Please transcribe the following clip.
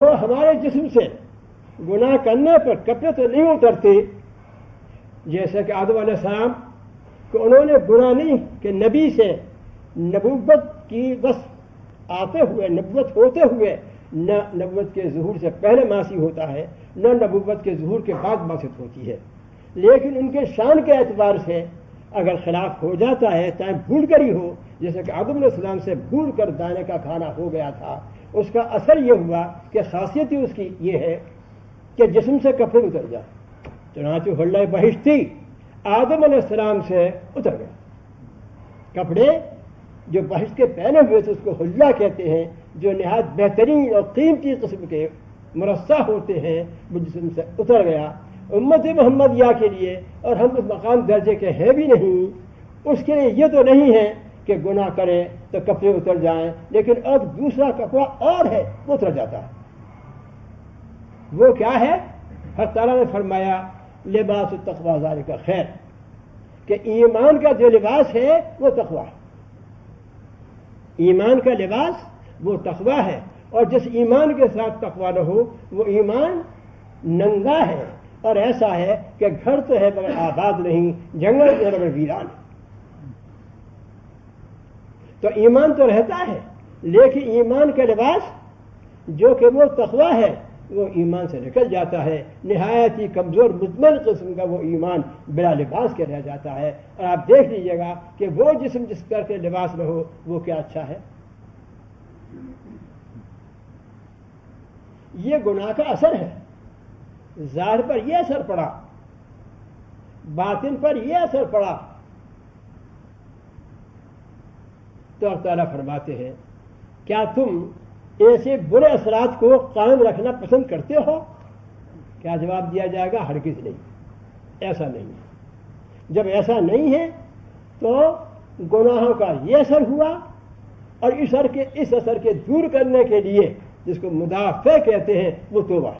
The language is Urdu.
وہ ہمارے جسم سے گناہ کرنے پر کپڑے تو نہیں اترتے، جیسا کہ آدم علیہ السلام کہ انہوں نے گناہ نہیں کہ نبی سے نبوت کی بس آتے ہوئے، نبوت ہوتے ہوئے، نہ نبوت کے ظہور سے پہلے معصی ہوتا ہے، نہ نبوت کے ظہور کے بعد معصیت ہوتی ہے، لیکن ان کے شان کے اعتبار سے اگر خلاف ہو جاتا ہے چاہے بھول کر ہی ہو، جیسے کہ آدم علیہ السلام سے بھول کر دانے کا کھانا ہو گیا تھا، اس کا اثر یہ ہوا کہ خاصیت ہی اس کی یہ ہے کہ جسم سے کپڑے اتر جائے، چنانچہ حلہ بہشت تھی آدم علیہ السلام سے اتر گیا، کپڑے جو بہشت کے پہنے ہوئے تھے اس کو حلہ کہتے ہیں، جو نہایت بہترین اور قیمتی قسم کے مرصع ہوتے ہیں، وہ جسم سے اتر گیا۔ امت محمدیہ کے لیے، اور ہم اس مقام درجے کے ہیں بھی نہیں، اس کے لیے یہ تو نہیں ہے کہ گناہ کرے تو کپڑے اتر جائیں، لیکن اب دوسرا کپڑا اور ہے وہ اتر جاتا ہے۔ وہ کیا ہے؟ حق تعالیٰ نے فرمایا لباس التقویٰ ذالک خیر، کہ ایمان کا جو لباس ہے وہ تقویٰ ہے، ایمان کا لباس وہ تقویٰ ہے، اور جس ایمان کے ساتھ تقویٰ نہ ہو وہ ایمان ننگا ہے، اور ایسا ہے کہ گھر تو ہے مگر آباد نہیں، جنگل ہے مگر ویران ہے۔ تو ایمان تو رہتا ہے، لیکن ایمان کا لباس جو کہ وہ تقویٰ ہے وہ ایمان سے نکل جاتا ہے، نہایت ہی کمزور مزمن قسم کا وہ ایمان بلا لباس کے رہ جاتا ہے۔ اور آپ دیکھ لیجئے گا کہ وہ جسم جس پر کے لباس نہ ہو وہ کیا اچھا ہے۔ یہ گناہ کا اثر ہے، ظاہر پر یہ اثر پڑا، باطن پر یہ اثر پڑا۔ تو اللہ تعالیٰ فرماتے ہیں کیا تم ایسے برے اثرات کو قائم رکھنا پسند کرتے ہو؟ کیا جواب دیا جائے گا؟ ہرگز نہیں، ایسا نہیں ہے۔ جب ایسا نہیں ہے تو گناہوں کا یہ اثر ہوا، اور اس اثر کے دور کرنے کے لیے جس کو مدافع کہتے ہیں وہ توبہ ہے۔